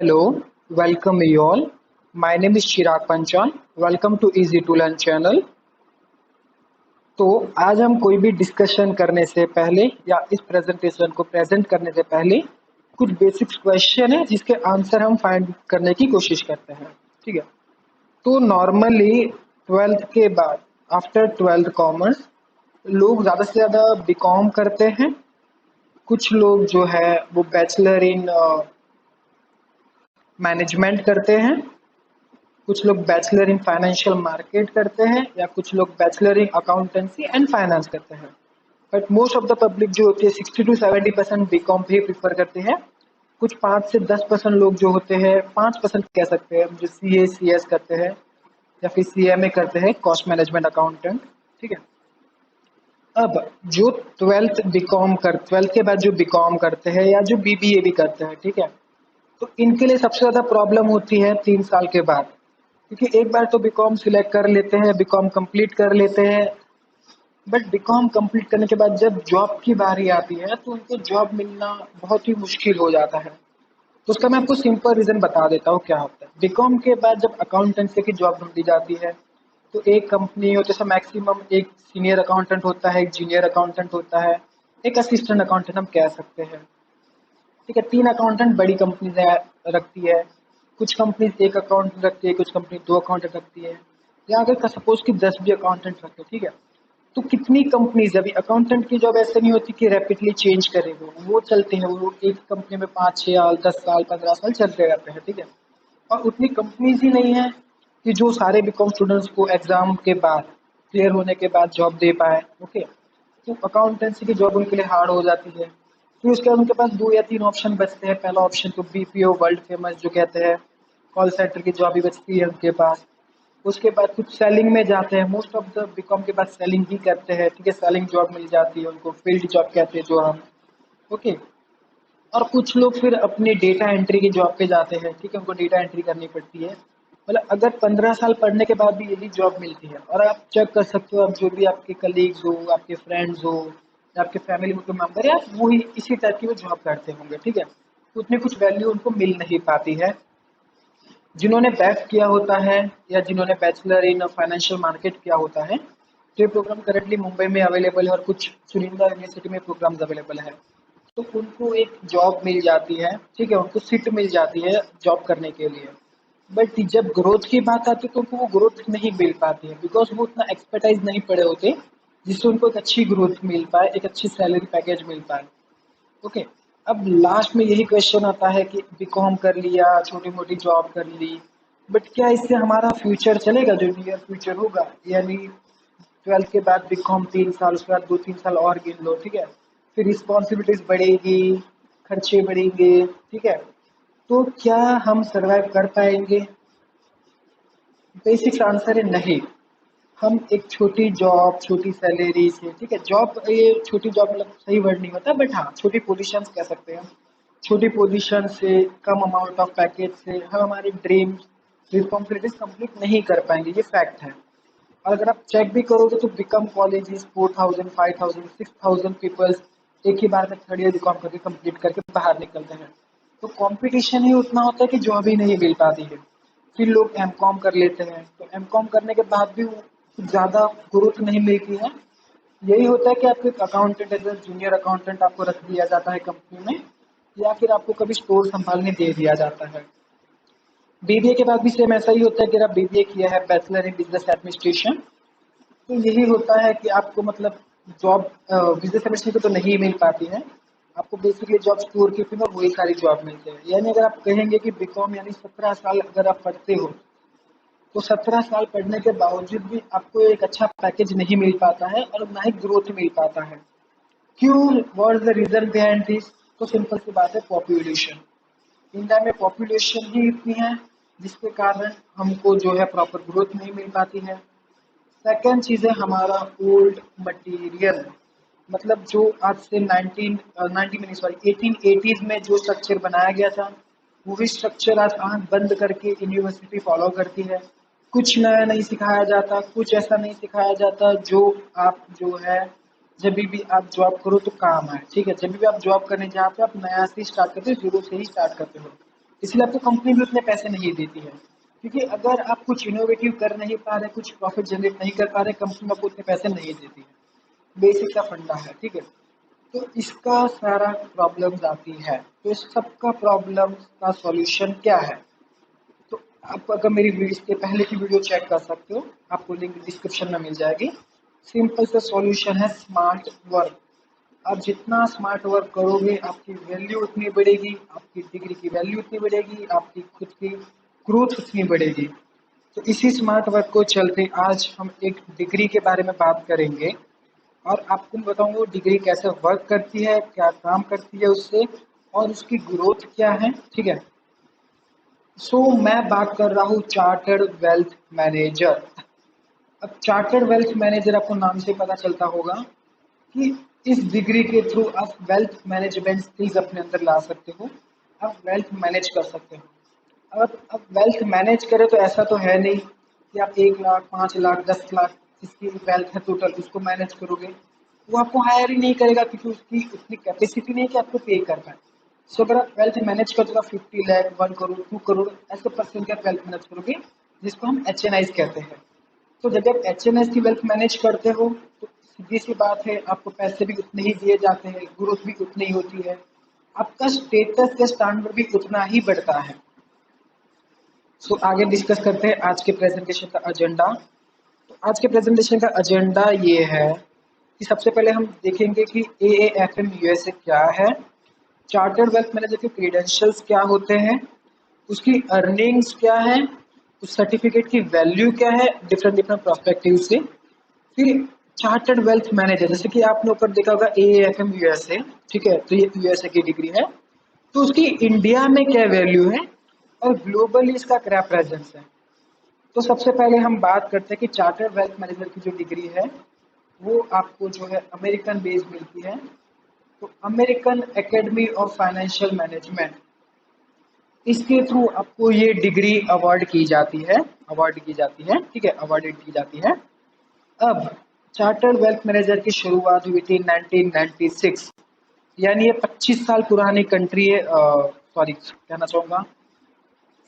Hello, welcome you all. My name is Chirag Panchal. Welcome to Easy to Learn channel. तो आज हम कोई भी डिस्कशन करने से पहले या इस प्रेजेंटेशन को प्रेजेंट करने से पहले कुछ बेसिक क्वेश्चन है जिसके आंसर हम फाइंड करने की कोशिश करते हैं। ठीक है, तो नॉर्मली ट्वेल्थ के बाद आफ्टर ट्वेल्थ कॉमर्स लोग ज़्यादा से ज़्यादा बीकॉम करते हैं। कुछ लोग जो है वो बैचलर इन मैनेजमेंट करते हैं, कुछ लोग बैचलर इन फाइनेंशियल मार्केट करते हैं या कुछ लोग bachelor in accountancy and finance करते हैं। But most of the public जो होती है 60 to 70% बीकॉम भी प्रीफर करते हैं। कुछ 5 से 10% लोग जो होते हैं, 5% कह सकते हैं, जो CA CS करते हैं या फिर CMA करते हैं, कॉस्ट मैनेजमेंट अकाउंटेंट। ठीक है, अब जो ट्वेल्थ के बाद जो बीकॉम करते हैं या जो BBA भी करते हैं, ठीक है, तो इनके लिए सबसे ज़्यादा प्रॉब्लम होती है 3 साल के बाद। क्योंकि एक बार तो बीकॉम सिलेक्ट कर लेते हैं, बीकॉम कंप्लीट कर लेते हैं, बट बीकॉम कंप्लीट करने के बाद जब जॉब की बारी आती है तो उनको जॉब मिलना बहुत ही मुश्किल हो जाता है। तो उसका मैं आपको सिंपल रीजन बता देता हूँ क्या होता है। बीकॉम के बाद जब अकाउंटेंसी की जॉब ढूंढी जाती है तो एक कंपनी हो, जैसे मैक्सिमम एक सीनियर अकाउंटेंट होता है, एक जूनियर अकाउंटेंट होता है, एक असिस्टेंट अकाउंटेंट हम कह सकते हैं। ठीक है, 3 अकाउंटेंट बड़ी कंपनी रखती है। कुछ कंपनी एक अकाउंटेंट रखती है, कुछ कंपनी 2 अकाउंटेंट रखती है, या अगर सपोज कि 10 भी अकाउंटेंट रखते हैं। ठीक है, तो कितनी कंपनीज, अभी अकाउंटेंट की जॉब ऐसे नहीं होती कि रैपिडली चेंज करे, वो चलते हैं, वो एक कंपनी में 5 6 साल 10 साल 15 साल चलते रहते हैं। ठीक है, और उतनी कंपनीज ही नहीं है कि जो सारे बीकॉम स्टूडेंट्स को एग्जाम के बाद क्लियर होने के बाद जॉब दे पाए। ओके, तो अकाउंटेंसी की जॉब उनके लिए हार्ड हो जाती है। फिर उसके बाद उनके पास 2 या 3 ऑप्शन बचते हैं। पहला ऑप्शन तो BPO, वर्ल्ड फेमस जो कहते हैं, कॉल सेंटर की जॉब भी बचती है उनके पास। उसके बाद कुछ सेलिंग में जाते हैं, मोस्ट ऑफ द बीकॉम के बाद सेलिंग ही करते हैं। ठीक है, सेलिंग जॉब मिल जाती है उनको, फील्ड जॉब कहते हैं जो हम। ओके, और कुछ लोग फिर अपने डेटा एंट्री की जॉब पे जाते हैं। ठीक है, उनको डेटा एंट्री करनी पड़ती है। मतलब अगर 15 साल पढ़ने के बाद भी यदि जॉब मिलती है, और आप चेक कर सकते हो, आप जो भी आपके कलीग्स हो, आपके फ्रेंड्स हो या आपके फैमिली में कोई मेंबर है, वो ही इसी टाइप की वो जॉब करते होंगे। ठीक है, तो उतनी कुछ वैल्यू उनको मिल नहीं पाती है। जिन्होंने बैक किया होता है या जिन्होंने बैचलर इन फाइनेंशियल मार्केट किया होता है, तो ये प्रोग्राम करेंटली मुंबई में अवेलेबल है और कुछ चुनिंदा यूनिवर्सिटी में प्रोग्राम्स अवेलेबल है। तो उनको एक जॉब मिल जाती है। ठीक है, उनको सीट मिल जाती है जॉब करने के लिए। बट जब ग्रोथ की बात आती है तो उनको वो ग्रोथ नहीं मिल पाती है, बिकॉज वो उतना एक्सपर्टाइज नहीं पड़े होते जिससे उनको एक अच्छी ग्रोथ मिल पाए, एक अच्छी सैलरी पैकेज मिल पाए। ओके, अब लास्ट में यही क्वेश्चन आता है कि बीकॉम कर लिया, छोटी मोटी जॉब कर ली, बट क्या इससे हमारा फ्यूचर चलेगा, जो नियर फ्यूचर होगा? यानी ट्वेल्थ के बाद बीकॉम 3 साल, उसके बाद 2 3 साल और गिन लो। ठीक है, फिर रिस्पॉन्सिबिलिटीज बढ़ेगी, खर्चे बढ़ेंगे। ठीक है, तो क्या हम सरवाइव कर पाएंगे? बेसिक आंसर है नहीं। हम एक छोटी जॉब, छोटी सैलरी से, ठीक है, जॉब, ये छोटी जॉब मतलब सही वर्ड नहीं होता, बट हाँ छोटी पोजीशन कह सकते हैं हम। छोटी पोजीशन से, कम अमाउंट ऑफ पैकेज से हम हमारी ड्रीम्स, रिस्पॉन्सिबिलिटीज कंप्लीट नहीं कर पाएंगे, ये फैक्ट है। और अगर आप चेक भी करोगे तो बीकॉम कॉलेजेस 4,000 5,000 6,000 पीपल्स एक ही बार में थर्ड ईयर बीकॉम करके कंप्लीट करके बाहर निकलते हैं। तो कंपटीशन ही उतना होता है कि जॉब ही नहीं मिल पाती है। फिर लोग एमकॉम कर लेते हैं, तो एमकॉम करने के बाद भी कुछ ज़्यादा ग्रोथ नहीं मिलती है। यही होता है कि आपको एक अकाउंटेंट, एज जूनियर अकाउंटेंट आपको रख दिया जाता है कंपनी में, या फिर आपको कभी स्टोर संभालने दे दिया जाता है। BBA के बाद भी सेम ऐसा ही होता है कि अगर आप BBA किया है, बैचलर इन बिजनेस एडमिनिस्ट्रेशन, तो यही होता है कि आपको मतलब जॉब बिजनेस एडमिनिस्ट्रेशन की तो नहीं मिल पाती है। आपको बेसिकली जॉब स्टोर कीपिंग और वही सारी जॉब मिलते हैं। यानी अगर आप कहेंगे कि बीकॉम यानी 17 साल अगर आप पढ़ते हो, तो 17 साल पढ़ने के बावजूद भी आपको एक अच्छा पैकेज नहीं मिल पाता है और ना ही ग्रोथ मिल पाता है। क्यों? What is the reason behind this? तो सिंपल सी बात है, पॉपुलेशन। इंडिया में पॉपुलेशन ही इतनी है जिसके कारण हमको जो है प्रॉपर ग्रोथ नहीं मिल पाती है। सेकेंड चीज़ है हमारा ओल्ड मटेरियल। मतलब जो आज से 1990 में नहीं, सॉरी 1880s में जो स्ट्रक्चर बनाया गया था, वही स्ट्रक्चर आज आंख बंद करके यूनिवर्सिटी फॉलो करती है। कुछ नया नहीं सिखाया जाता, कुछ ऐसा नहीं सिखाया जाता जो आप जो है जब भी आप जॉब करो तो काम आए। ठीक है, जब भी आप जॉब करने जाते हो आप नया से स्टार्ट करते हो, जीरो से ही स्टार्ट करते हो। इसलिए आपको कंपनी भी उतने पैसे नहीं देती है, क्योंकि अगर आप कुछ इनोवेटिव कर नहीं पा रहे, कुछ प्रॉफिट जनरेट नहीं कर पा रहे, कंपनी आपको उतने पैसे नहीं देती है। बेसिक सा फंडा है, ठीक है। तो इसका सारा प्रॉब्लम्स आती है, तो इस सब का प्रॉब्लम का सॉल्यूशन क्या है? तो आप अगर मेरी इसके पहले की वीडियो चेक कर सकते हो, आपको लिंक डिस्क्रिप्शन में मिल जाएगी। सिंपल सा सॉल्यूशन है स्मार्ट वर्क। आप जितना स्मार्ट वर्क करोगे आपकी वैल्यू उतनी बढ़ेगी, आपकी डिग्री की वैल्यू उतनी बढ़ेगी, आपकी खुद की ग्रोथ उतनी बढ़ेगी। तो इसी स्मार्ट वर्क को चलते आज हम एक डिग्री के बारे में बात करेंगे और आपको मैं बताऊंगा वो डिग्री कैसे वर्क करती है, क्या काम करती है उससे, और उसकी ग्रोथ क्या है, ठीक है। मैं बात कर रहा हूँ चार्टर्ड वेल्थ मैनेजर। अब चार्टर्ड वेल्थ मैनेजर आपको नाम से पता चलता होगा कि इस डिग्री के थ्रू आप वेल्थ मैनेजमेंट स्किल्स अपने अंदर ला सकते हो, आप वेल्थ मैनेज कर सकते हो। अब वेल्थ मैनेज करें तो ऐसा तो है नहीं कि आप 1 लाख 5 लाख 10 लाख जिसकी वेल्थ है टोटल उसको मैनेज करोगे, वो आपको हायर ही नहीं करेगा क्योंकि उसकी उतनी कैपेसिटी नहीं है कि आपको पे कर पाए। अगर आप वेल्थ मैनेज करते हो 50 लाख 1 करोड़ 2 करोड़ ऐसे पर्सन की आप वेल्थ मैनेज करोगे, जिसको हम HNIs कहते हैं। तो जब आप HNIs की वेल्थ मैनेज करते हो तो सीधी सी बात है, आपको पैसे भी उतने ही दिए जाते हैं, ग्रोथ भी उतनी ही होती है, आपका स्टेटस या स्टैंडर्ड भी उतना ही बढ़ता है। आगे डिस्कस करते हैं आज के प्रेजेंटेशन का एजेंडा। तो आज के प्रेजेंटेशन का एजेंडा ये है कि सबसे पहले हम देखेंगे कि AAFM USA क्या है, चार्टर्ड वेल्थ मैनेजर के क्रीडेंशियल्स क्या होते हैं, उसकी अर्निंग्स क्या है, उस सर्टिफिकेट की वैल्यू क्या है डिफरेंट डिफरेंट प्रोस्पेक्टिव से। फिर चार्टर्ड वेल्थ मैनेजर, जैसे कि आपने ऊपर देखा होगा AAFM USA, ठीक है, तो ये USA की डिग्री है, तो उसकी इंडिया में क्या वैल्यू है और ग्लोबली इसका क्या प्रेजेंस है। तो सबसे पहले हम बात करते हैं कि चार्टर्ड वेल्थ मैनेजर की जो डिग्री है वो आपको जो है अमेरिकन बेस्ड मिलती है। तो American academy of financial management, इसके थ्रू आपको ये डिग्री अवार्ड की जाती है, ठीक है, अवार्डेड की जाती है। अब चार्टर्ड वेल्थ मैनेजर की शुरुआत हुई थी 1996, यानी ये 25 साल पुरानी कंट्री है, सॉरी कहना चाहूँगा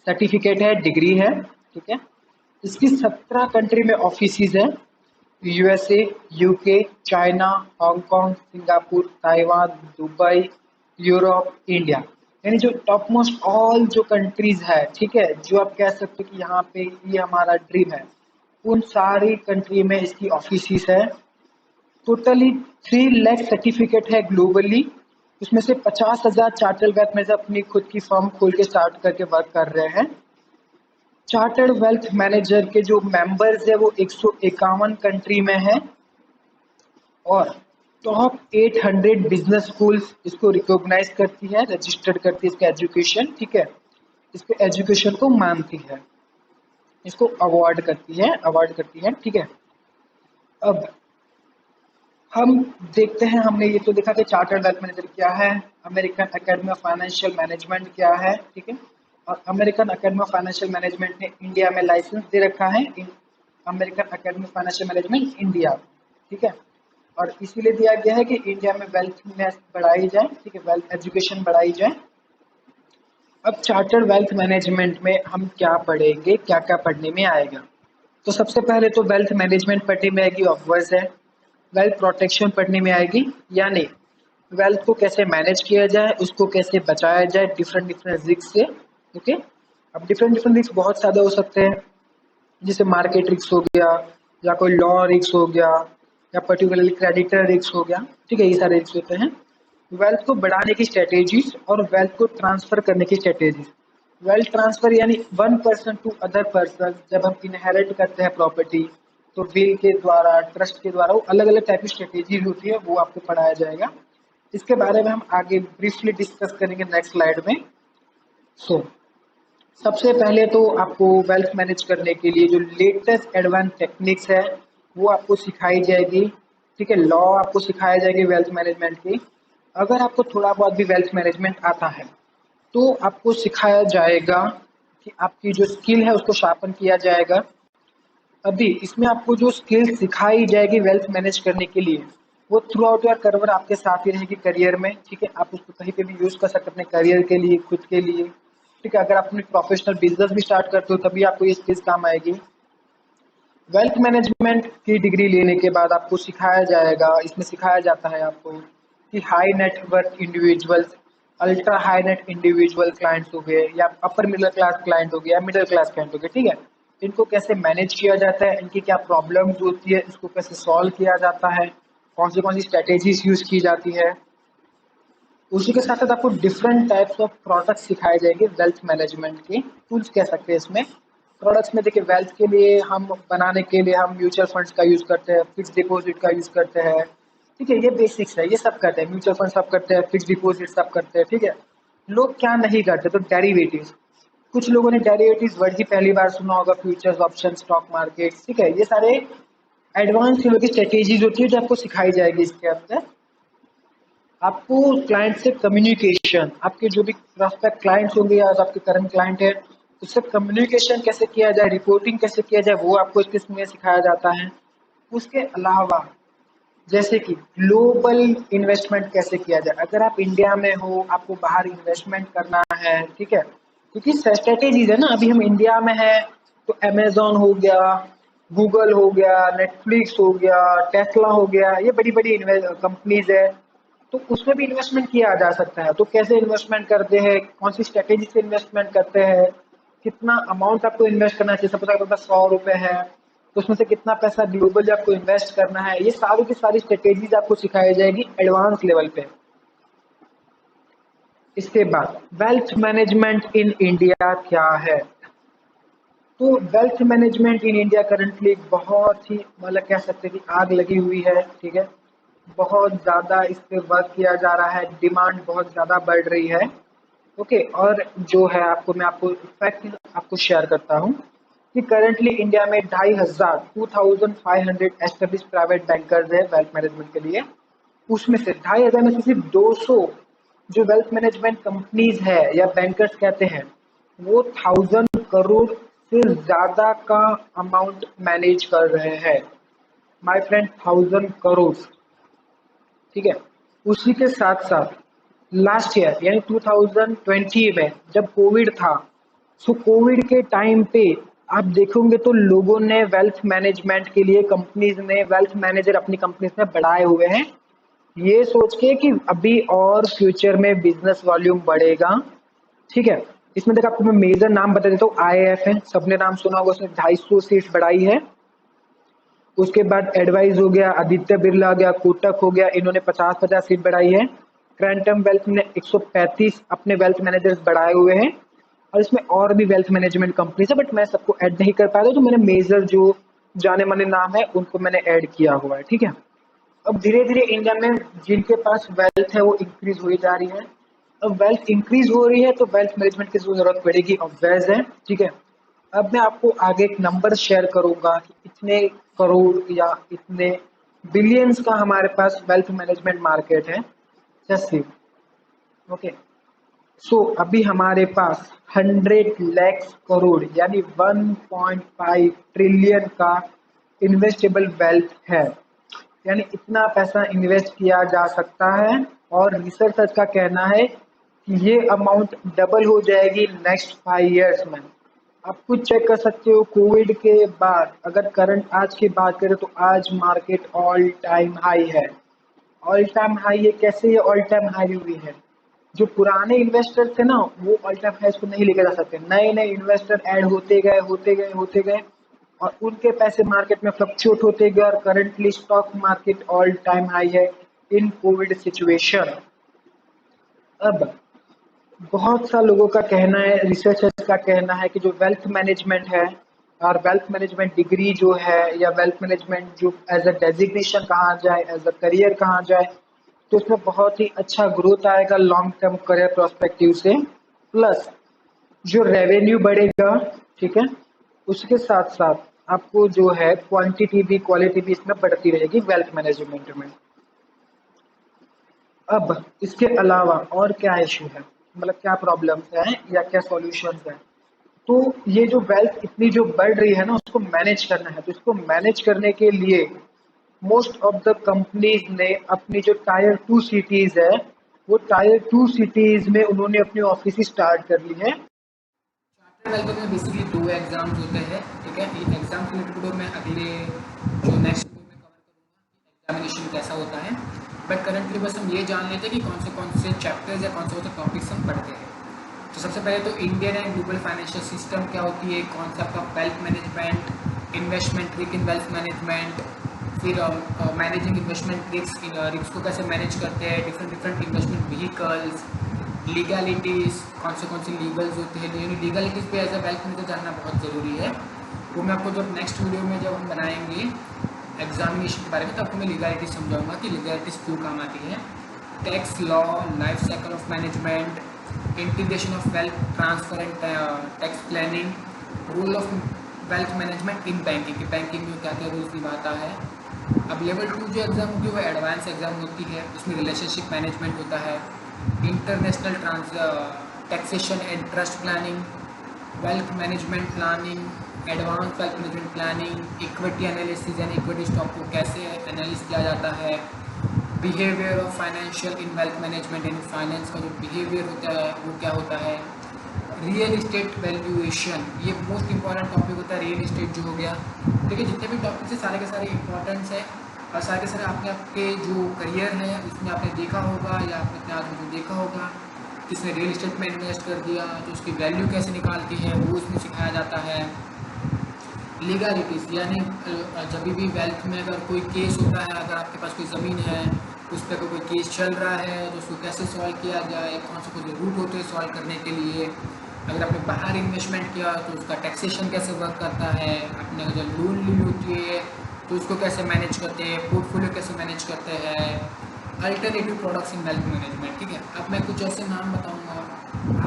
सर्टिफिकेट है, डिग्री है, ठीक है। इसकी 17 कंट्री में ऑफिसेज है, USA, UK, China, Hong Kong, Singapore, Taiwan, Dubai, Europe, India, यानी जो टॉप मोस्ट ऑल जो कंट्रीज है, ठीक है, जो आप कह सकते हो कि यहाँ पे ये हमारा ड्रीम है, उन सारी कंट्री में इसकी ऑफिसेज है। टोटली 3 लाख सर्टिफिकेट है ग्लोबली, उसमें से 50,000 चार्टर्ड वेल्थ मैनेजर अपनी खुद की फर्म खोल के स्टार्ट करके वर्क कर रहे हैं। चार्टर्ड वेल्थ मैनेजर के जो मेंबर्स है वो 151 कंट्री में है और टॉप 800 बिजनेस स्कूल्स इसको रिकॉग्नाइज करती है, रजिस्टर्ड करती है इसका एजुकेशन, ठीक है, इसके एजुकेशन को मानती है, इसको अवार्ड करती है, ठीक है। अब हम देखते हैं, हमने ये तो देखा कि चार्टर्ड वेल्थ मैनेजर क्या है, American academy of financial management क्या है, ठीक है, और American academy of financial management ने इंडिया में लाइसेंस दे रखा है, American academy of financial management India, ठीक है, और इसीलिए दिया गया है कि इंडिया में वेल्थ में बढ़ाई जाए, ठीक है, वेल्थ एजुकेशन बढ़ाई जाए। अब चार्टर्ड वेल्थ मैनेजमेंट में हम क्या पढ़ेंगे, क्या क्या पढ़ने में आएगा। तो सबसे पहले तो वेल्थ मैनेजमेंट पढ़ने में आएगी, ऑब्वियस है। वेल्थ प्रोटेक्शन पढ़ने में आएगी, यानी वेल्थ को कैसे मैनेज किया जाए, उसको कैसे बचाया जाए डिफरेंट डिफरेंट रिस्क से, ओके। अब डिफरेंट डिफरेंट रिस्क बहुत ज़्यादा हो सकते हैं, जैसे मार्केट रिस्क हो गया, या कोई लॉ रिस्क हो गया, या पर्टिकुलरली क्रेडिटर रिस्क हो गया, ठीक है, ये सारे रिस्क होते हैं। वेल्थ को बढ़ाने की स्ट्रेटेजीज और वेल्थ को ट्रांसफर करने की स्ट्रेटेजीज। वेल्थ ट्रांसफर यानी one person to other person, जब हम इनहेरिट करते हैं प्रॉपर्टी तो विल के द्वारा, ट्रस्ट के द्वारा, वो अलग अलग टाइप की स्ट्रेटेजीज होती है, वो आपको पढ़ाया जाएगा। इसके बारे में हम आगे ब्रीफली डिस्कस करेंगे नेक्स्ट स्लाइड में। सो सबसे पहले तो आपको वेल्थ मैनेज करने के लिए जो लेटेस्ट एडवांस टेक्निक्स है वो आपको सिखाई जाएगी, ठीक है, लॉ आपको सिखाई जाएगी वेल्थ मैनेजमेंट की। अगर आपको थोड़ा बहुत भी वेल्थ मैनेजमेंट आता है तो आपको सिखाया जाएगा कि आपकी जो स्किल है उसको शार्पन किया जाएगा। अभी इसमें आपको जो स्किल सिखाई जाएगी वेल्थ मैनेज करने के लिए वो थ्रू आउट योर करियर आपके साथ ही रहेगी करियर में, ठीक है, आप उसको कहीं पे भी यूज कर सकते हैं अपने करियर के लिए, खुद के लिए, ठीक है, अगर आप अपनी प्रोफेशनल बिजनेस भी स्टार्ट करते हो तभी आपको ये स्किल्स काम आएगी। वेल्थ मैनेजमेंट की डिग्री लेने के बाद आपको सिखाया जाएगा, इसमें सिखाया जाता है आपको कि high net worth individuals, ultra high net individual clients हो गए, या अपर मिडिल क्लास क्लाइंट हो गया, या मिडिल क्लास क्लाइंट हो गए, ठीक है, इनको कैसे मैनेज किया जाता है, इनकी क्या प्रॉब्लम्स होती है, इसको कैसे सॉल्व किया जाता है, कौन सी स्ट्रेटेजीज यूज की जाती है। उसी के साथ साथ आपको डिफरेंट टाइप्स ऑफ प्रोडक्ट्स सिखाए जाएंगे, वेल्थ मैनेजमेंट के टूल्स कह सकते हैं इसमें। प्रोडक्ट्स में देखिए, वेल्थ के लिए हम बनाने के लिए हम म्यूचुअल फंड्स का यूज करते हैं, फिक्स डिपॉजिट का यूज करते हैं, ठीक है, ये बेसिक्स है, ये सब करते हैं, म्यूचुअल फंड सब करते हैं, फिक्स डिपॉजिट सब करते हैं, ठीक है। लोग क्या नहीं करते, तो डेरिवेटिव्स, कुछ लोगों ने डेरिवेटिव्स वर्ड ही पहली बार सुना होगा, फ्यूचर्स, ऑप्शन, स्टॉक मार्केट, ठीक है, ये सारे एडवांस लेवल की स्ट्रेटेजीज होती है जो आपको सिखाई जाएगी इसके अंदर। आपको क्लाइंट से कम्युनिकेशन, आपके जो भी प्रोस्पेक्ट क्लाइंट्स होंगे या आपके करंट क्लाइंट है, उससे कम्युनिकेशन कैसे किया जाए, रिपोर्टिंग कैसे किया जाए, वो आपको इसमें सिखाया जाता है। उसके अलावा जैसे कि ग्लोबल इन्वेस्टमेंट कैसे किया जाए, अगर आप इंडिया में हो, आपको बाहर इन्वेस्टमेंट करना है, ठीक है, क्योंकि स्ट्रेटेजीज है ना, अभी हम इंडिया में है तो अमेजोन हो गया, गूगल हो गया, नेटफ्लिक्स हो गया, टेस्ला हो गया, ये बड़ी बड़ी कंपनीज है, तो उसमें भी इन्वेस्टमेंट किया जा सकता है। तो कैसे इन्वेस्टमेंट करते हैं, कौन सी स्ट्रेटेजी से इन्वेस्टमेंट करते हैं, कितना अमाउंट आपको इन्वेस्ट करना चाहिए, सपोज आपके पास 100 रुपए है तो उसमें से कितना पैसा ग्लोबली आपको इन्वेस्ट करना है, ये सारी की सारी स्ट्रेटेजीज आपको सिखाई जाएगी एडवांस लेवल पे। इसके बाद वेल्थ मैनेजमेंट इन इंडिया क्या है, तो wealth management in India currently बहुत ही, मतलब कह सकते हैं कि आग लगी हुई है, ठीक है, बहुत ज़्यादा इस पे वर्क किया जा रहा है, डिमांड बहुत ज़्यादा बढ़ रही है। ओके, और जो है मैं आपको फैक्ट आपको शेयर करता हूँ कि करंटली इंडिया में 2500 एस्टेब्लिश प्राइवेट बैंकर्स है वेल्थ मैनेजमेंट के लिए। उसमें से 2500 में से सिर्फ 200 जो वेल्थ मैनेजमेंट कंपनीज है या बैंकर्स कहते हैं, वो 1000 करोड़ से ज्यादा का अमाउंट मैनेज कर रहे हैं। माय फ्रेंड, 1000 करोड़, ठीक है। उसी के साथ साथ लास्ट ईयर यानी 2020 में जब कोविड था, सो कोविड के टाइम पे आप देखोगे तो लोगों ने वेल्थ मैनेजमेंट के लिए, कंपनीज ने वेल्थ मैनेजर अपनी कंपनीज में बढ़ाए हुए हैं, ये सोच के कि अभी और फ्यूचर में बिजनेस वॉल्यूम बढ़ेगा, ठीक है। इसमें देखो आपको मैं मेजर नाम बता देता हूँ, IIF है, सबने नाम सुना होगा, उसने 250 सीट बढ़ाई है। उसके बाद एडवाइज हो गया, आदित्य बिरला आ गया, कोटक हो गया, इन्होंने 50-50 सीट बढ़ाई है। क्रेंटम वेल्थ ने 135 अपने वेल्थ मैनेजर्स बढ़ाए हुए हैं, और इसमें और भी वेल्थ मैनेजमेंट कंपनीज है, बट मैं सबको ऐड नहीं कर पाया, तो मैंने मेजर जो जाने माने नाम है उनको मैंने ऐड किया हुआ है, ठीक है। अब धीरे धीरे इंडिया में जिनके पास वेल्थ है वो इंक्रीज हो जा रही है। अब वेल्थ इंक्रीज हो रही है तो वेल्थ मैनेजमेंट की जरूरत पड़ेगी, ऑब्वियस है, ठीक है। अब मैं आपको आगे एक नंबर शेयर करूंगा कि इतने करोड़ या इतने बिलियंस का हमारे पास वेल्थ मैनेजमेंट मार्केट है, जैसे, ओके। सो अभी हमारे पास 100 लाख करोड़ यानी 1.5 ट्रिलियन का इन्वेस्टेबल वेल्थ है, यानी इतना पैसा इन्वेस्ट किया जा सकता है। और रिसर्चर्स का कहना है कि ये अमाउंट डबल हो जाएगी नेक्स्ट 5 इयर्स में। आप खुद चेक कर सकते हो, कोविड के बाद अगर करंट आज की बात करें तो आज मार्केट ऑल टाइम हाई है। ऑल टाइम हाई है, कैसे ये ऑल टाइम हाई हुई है, जो पुराने इन्वेस्टर थे ना वो ऑल टाइम हाई को नहीं लेकर जा सकते, नए नए इन्वेस्टर ऐड होते गए होते गए होते गए, और उनके पैसे मार्केट में फ्लक्चुएट होते गए, और currently stock market all time high है इन कोविड सिचुएशन। अब बहुत सा लोगों का कहना है, रिसर्चर्स का कहना है कि जो वेल्थ मैनेजमेंट है और वेल्थ मैनेजमेंट डिग्री जो है, या वेल्थ मैनेजमेंट जो एज अ डेजिग्नेशन कहा जाए, एज अ करियर कहा जाए, तो उसमें बहुत ही अच्छा ग्रोथ आएगा लॉन्ग टर्म करियर प्रोस्पेक्टिव से, प्लस जो रेवेन्यू बढ़ेगा, ठीक है, उसके साथ साथ आपको जो है क्वांटिटी भी क्वालिटी भी इसमें बढ़ती रहेगी वेल्थ मैनेजमेंट में। अब इसके अलावा और क्या इशू है, मतलब क्या प्रॉब्लम्स हैं या क्या सॉल्यूशंस हैं, तो ये जो वेल्थ इतनी जो बढ़ रही है ना उसको मैनेज करना है, तो इसको मैनेज करने के लिए मोस्ट ऑफ द कंपनीज ने अपनी जो टायर 2 सिटीज है, वो टायर 2 सिटीज में उन्होंने अपनी ऑफिस स्टार्ट कर ली है। ट्वेल्थ में बेसिकली 2 एग्जाम्स होते हैं, ठीक है। ये एग्जाम रिलेटेड मैं अगले जो नेक्स्ट वीडियो में कवर करूँगा कि एग्जामिनेशन कैसा होता है। बट करंटली बस हम ये जान लेते हैं कि कौन से चैप्टर्स या कौन से टॉपिक्स हम पढ़ते हैं। तो सबसे पहले तो Indian and global financial system क्या होती है, concept of wealth management, investment risk in wealth management, फिर मैनेजिंग इन्वेस्टमेंट रिस्क को कैसे मैनेज करते हैं, different different investment vehicles, legalities, कौन से लीगल्स होते हैं, यानी लीगलिटीज़ पे एज अ वेल्थ मैनेजर जानना बहुत ज़रूरी है। वो मैं आपको जब नेक्स्ट वीडियो में जब हम बनाएंगे एग्जामिनेशन के बारे में, तो आपको मैं लीगलिटीज समझाऊंगा कि लीगलिटीज़ क्यों काम आती है। Tax law, life cycle of management, integration of wealth transfer and tax planning, role of wealth management in banking में क्या क्या रोल्स निभाता है। अब लेवल 2 जो एग्ज़ाम होती है वो एडवांस एग्ज़ाम होती है, उसमें रिलेशनशिप मैनेजमेंट होता है, international taxation and trust planning, wealth management planning, advance wealth management planning, equity analysis यानी इक्विटी स्टॉक को कैसे एनालिस किया जाता है, behaviour of financial in wealth management यानी फाइनेंस का जो बिहेवियर होता है वो क्या होता है, रियल इस्टेट वैल्यूएशन, ये मोस्ट इंपॉर्टेंट टॉपिक होता है रियल इस्टेट जो हो गया। देखिए जितने भी टॉपिक्स हैं सारे के सारे इंपॉर्टेंट्स है, और सारे के सारे आपके जो करियर है उसमें आपने देखा होगा या आपने अपने आदमी को देखा होगा, किसने रियल इस्टेट में इन्वेस्ट कर दिया तो उसकी वैल्यू कैसे निकालती है वो उसमें सिखाया जाता है। लीगलिटीज़ यानी जब भी वेल्थ में अगर कोई केस होता है, अगर आपके पास कोई ज़मीन है उस पर कोई केस चल रहा है तो उसको कैसे सॉल्व किया जाए, कौन से कोई रूट होते हैं सॉल्व करने के लिए। अगर आपने बाहर इन्वेस्टमेंट किया तो उसका टैक्सेशन कैसे वर्क करता है, आपने अगर लोन ली होती है तो उसको कैसे मैनेज करते हैं, पोर्टफोलियो कैसे मैनेज करते हैं, alternative products in wealth management, ठीक है। अब मैं कुछ ऐसे नाम बताऊंगा,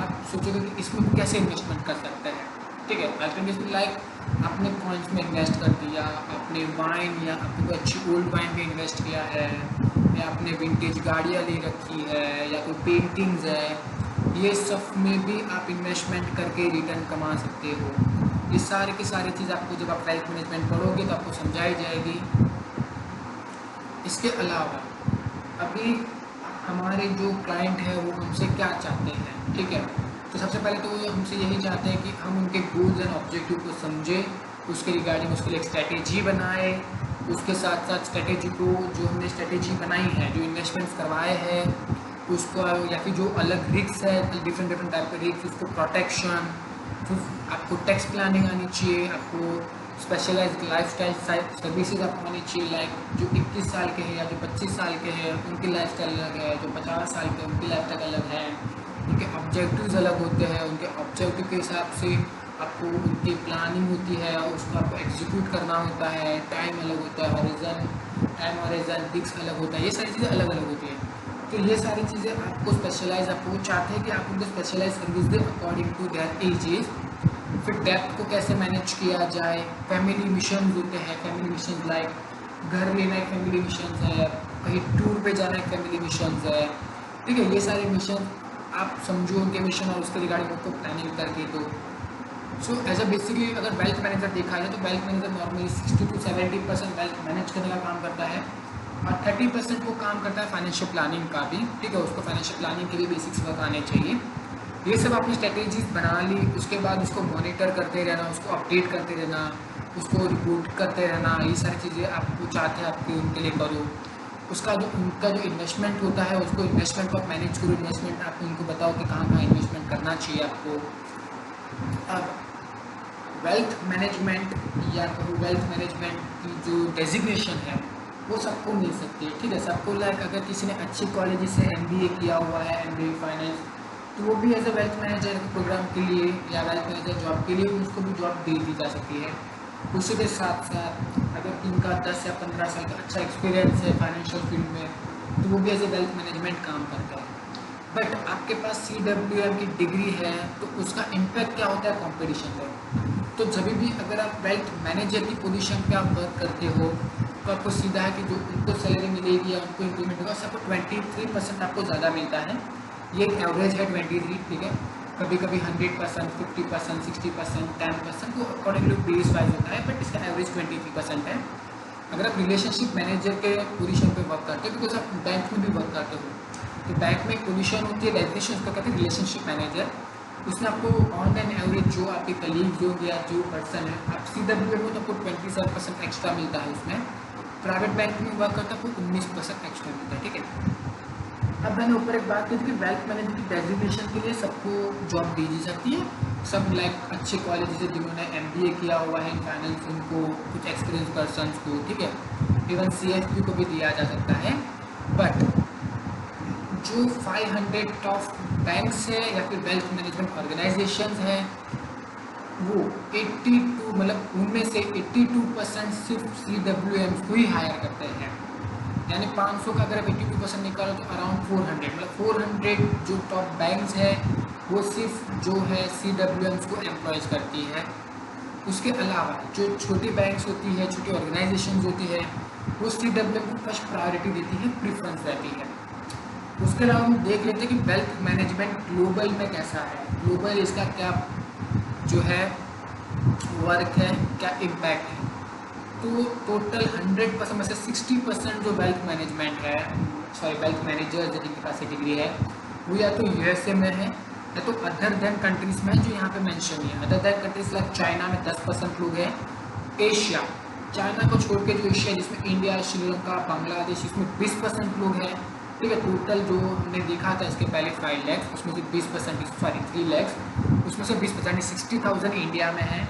आप सोचोगे कि इसमें कैसे इन्वेस्टमेंट कर सकते हैं, ठीक है। अल्टरनेटिव लाइक आपने कॉइन्स में इन्वेस्ट कर दिया, आपने वाइन या आपने कोई अच्छी ओल्ड वाइन में इन्वेस्ट किया है, या आपने विंटेज गाड़ियाँ ले रखी है, या कोई पेंटिंग्स है, ये सब में भी आप इन्वेस्टमेंट करके रिटर्न कमा सकते हो। ये सारी की सारी चीज़ आपको जब आप वेल्थ मैनेजमेंट पढ़ोगे तो आपको समझाई जाएगी। इसके अलावा अभी हमारे जो क्लाइंट है वो हमसे क्या चाहते हैं, ठीक है। तो सबसे पहले तो वो हमसे यही चाहते हैं कि हम उनके गोल्स एंड ऑब्जेक्टिव को समझें, उसके रिगार्डिंग उसके लिए एक स्ट्रैटेजी बनाए, उसके साथ साथ स्ट्रैटेजी को जो हमने स्ट्रैटेजी बनाई है, जो इन्वेस्टमेंट्स करवाए हैं उसको, या फिर जो अलग रिस्क है डिफरेंट डिफरेंट टाइप के रिस्क, उसको प्रोटेक्शन, फिर आपको टैक्स प्लानिंग आनी चाहिए, आपको स्पेशलाइज्ड लाइफस्टाइल सर्विसेज आपको आनी चाहिए, लाइक जो 21 साल के हैं या जो 25 साल के हैं उनकी लाइफस्टाइल अलग है, जो 50 साल के उनकी लाइफस्टाइल अलग है, उनके ऑब्जेक्टिव्स अलग होते हैं, उनके ऑब्जेक्टिव के हिसाब से आपको उनकी प्लानिंग होती है और उसको आपको एग्जीक्यूट करना होता है, टाइम अलग होता है, टाइम हॉरिजन रिस्क अलग होता है, ये सारी चीज़ें अलग अलग होती हैं। तो ये सारी चीज़ें आपको स्पेशलाइज, आपको चाहते हैं कि आप उनको स्पेशलाइज सर्विस दें अकॉर्डिंग टू देयर एजेस। फिर डेप्थ को कैसे मैनेज किया जाए, फैमिली मिशन होते हैं, फैमिली मिशन लाइक घर लेना एक फैमिली मिशन है, कहीं टूर पे जाना एक फैमिली मिशन है, ठीक है। ये सारे मिशन आप समझो उनके मिशन और उसके रिगार्डिंग उनको प्लानिंग करके दो। सो एज अ बेसिकली अगर वेल्थ मैनेजर देखा जाए तो wealth manager normally 60 to 70% wealth manage करने का काम करता है, और 30% वो काम करता है फाइनेंशियल प्लानिंग का भी, ठीक है। उसको फाइनेंशियल प्लानिंग के भी बेसिक्स वर्क आने चाहिए। ये सब आपने स्ट्रेटेजीज बना ली, उसके बाद उसको मॉनिटर करते रहना, उसको अपडेट करते रहना, उसको रिपोर्ट करते रहना, ये सारी चीज़ें आपको चाहते हैं आपके उनके लिए करो। उसका जो उनका जो इन्वेस्टमेंट होता है उसको इन्वेस्टमेंट को आप मैनेज करो, इन्वेस्टमेंट आप उनको बताओ कि कहाँ कहाँ इन्वेस्टमेंट करना चाहिए आपको। अब वेल्थ मैनेजमेंट या वेल्थ मैनेजमेंट की जो डेजिग्नेशन है वो सबको मिल सकती है, ठीक है। सबको लाइक अगर किसी ने अच्छी कॉलेज से MBA किया हुआ है, MBA फाइनेंस, तो वो भी as a wealth manager program के लिए या वेल्थ मैनेजर जॉब के लिए उसको भी जॉब दे दी जा सकती है। उसी के साथ साथ अगर इनका 10 या 15 साल का अच्छा एक्सपीरियंस है फाइनेंशियल फील्ड में तो वो भी एज ए वेल्थ मैनेजमेंट काम करता है। बट आपके पास CWM की डिग्री है तो उसका इम्पैक्ट क्या होता है कंपटीशन पर। तो जब भी अगर आप वेल्थ मैनेजर की पोजीशन पे आप वर्क करते हो तो आपको सीधा है कि जो उनको सैलरी मिलेगी या उनको इंक्रीमेंट होगा उससे आपको 23% आपको ज़्यादा मिलता है। ये एक एवरेज है 23, ठीक है। कभी कभी 100%, 50%, 60%, 10% तो अकॉर्डिंगली बेस वाइज होता है, बट इसका एवरेज 23% है। अगर आप रिलेशनशिप मैनेजर के पोजीशन पे वर्क करते हो, बिकॉज आप बैंक में भी वर्क करते हो, तो बैंक में एक पोजीशन होती है, डेफिनेशन उसका कहते हैं रिलेशनशिप मैनेजर। उसमें आपको ऑन एन एवरेज जो आपके कलीग्स होंगे या जो पर्सन है, आप CWM में तो आपको 27% एक्स्ट्रा मिलता है उसमें, प्राइवेट बैंक में वर्क करता है आपको 19% एक्स्ट्रा मिलता है, ठीक है। अब मैंने ऊपर एक बात की थी कि वेल्थ मैनेजर की डेजिग्नेशन के लिए सबको जॉब दी जा सकती है, सब लाइक अच्छे कॉलेज से जिन्होंने MBA किया हुआ है इन फाइनेंस, उनको कुछ एक्सपीरियंस पर्सनस को, ठीक है। इवन CFP को भी दिया जा सकता है। बट जो 500 टॉप बैंक्स है या फिर वेल्थ मैनेजमेंट ऑर्गेनाइजेशंस है, वो 82 मतलब उनमें से 82% सिर्फ CWM को ही हायर करते हैं। यानी 500 का अगर आप 82% निकालो तो अराउंड 400, मतलब 400 जो टॉप बैंक्स है वो सिर्फ जो है CWMs को एम्प्लॉयज़ करती है। उसके अलावा जो छोटी बैंक्स होती है, छोटी ऑर्गेनाइजेशंस होती है, वो CWM को फर्स्ट प्रायोरिटी देती है, प्रीफरेंस रहती है। उसके अलावा हम देख लेते हैं कि वेल्थ मैनेजमेंट ग्लोबल में कैसा है, ग्लोबल इसका क्या जो है वर्क है, क्या इम्पैक्ट है। तो टोटल 100% में से 60% जो वेल्थ मैनेजमेंट है, सॉरी वेल्थ मैनेजर्स जिनके पास डिग्री है, वो या तो USA में है या तो अदर देन कंट्रीज़ में है, जो यहाँ पे मेंशन है। Other than countries like China में 10% लोग हैं, एशिया चाइना को छोड़ के जो एशिया जिसमें इंडिया, श्रीलंका, बांग्लादेश, इसमें 20% लोग हैं, ठीक है। टोटल जो हमने देखा था इसके पहले 5 लाख, उसमें से 20% सॉरी 3 लाख, उसमें से 20% 60,000 इंडिया में है,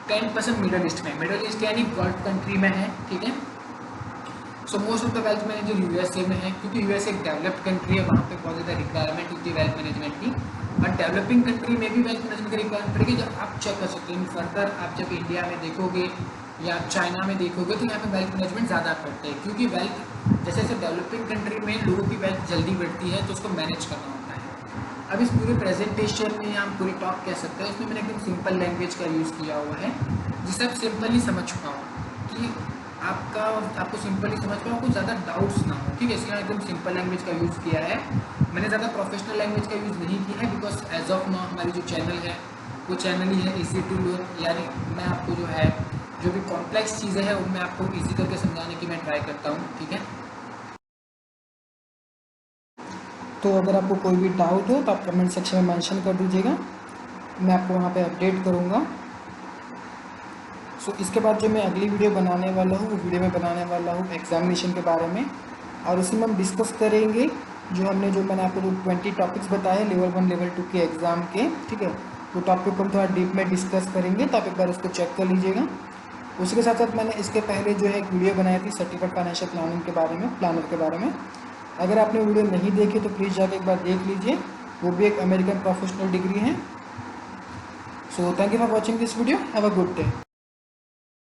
10% मिडल ईस्ट में, मिडल ईस्ट यानी गल्फ कंट्री में है, ठीक है। So most of the wealth manager USA में है, क्योंकि USA एक डेवलप्ड कंट्री है, वहाँ पे बहुत ज़्यादा रिक्वायरमेंट होती है वेल्थ मैनेजमेंट की। बट डेवलपिंग कंट्री में भी वेल्थ मैनेजमेंट की रिक्वायरमेंट पड़ेगी, जब आप चेक कर सकते हैं फर्दर। आप जब इंडिया में देखोगे या चाइना में देखोगे तो यहाँ पे वेल्थ मैनेजमेंट ज़्यादा करते हैं, क्योंकि वेल्थ जैसे जैसे डेवलपिंग कंट्री में लोगों की वेल्थ जल्दी बढ़ती है तो उसको मैनेज करना होता है। अब इस पूरे प्रेजेंटेशन में हम पूरी टॉक कह सकते हैं, इसमें मैंने एकदम सिंपल लैंग्वेज का यूज़ किया हुआ है, जिससे आप सिंपली समझ पाओ कि आपको सिंपली समझ पाओ, कुछ ज़्यादा डाउट्स ना हो, ठीक है। इसलिए एकदम सिंपल लैंग्वेज का यूज़ किया है, मैंने ज़्यादा प्रोफेशनल लैंग्वेज का यूज़ नहीं किया है, बिकॉज एज ऑफ नाउ हमारी जो चैनल है वो चैनल ही है ईजी टू लर्न, यानी मैं आपको जो है जो भी कॉम्प्लेक्स चीज़ें हैं उनमें आपको ईजी करके समझाने की मैं ट्राई करता हूँ, ठीक है। तो अगर आपको कोई भी डाउट हो तो आप कमेंट सेक्शन में मेंशन कर दीजिएगा, मैं आपको वहाँ पे अपडेट करूँगा। सो इसके बाद जो मैं अगली वीडियो बनाने वाला हूँ, वो वीडियो में बनाने वाला हूँ एग्जामिनेशन के बारे में, और उसी में हम डिस्कस करेंगे जो मैंने आपको 20 टॉपिक्स बताए लेवल 1 लेवल 2 के एग्ज़ाम के, ठीक है। वो टॉपिक को हम थोड़ा डीप में डिस्कस करेंगे, तो आप एक बार उसको चेक कर लीजिएगा। उसी के साथ साथ मैंने इसके पहले जो है एक वीडियो बनाई थी सर्टिफाइड फाइनेंशियल प्लानिंग के बारे में, प्लानर के बारे में। अगर आपने वीडियो नहीं देखी तो प्लीज़ जाकर एक बार देख लीजिए, वो भी एक अमेरिकन प्रोफेशनल डिग्री है। So thank you for watching this video, have a good day.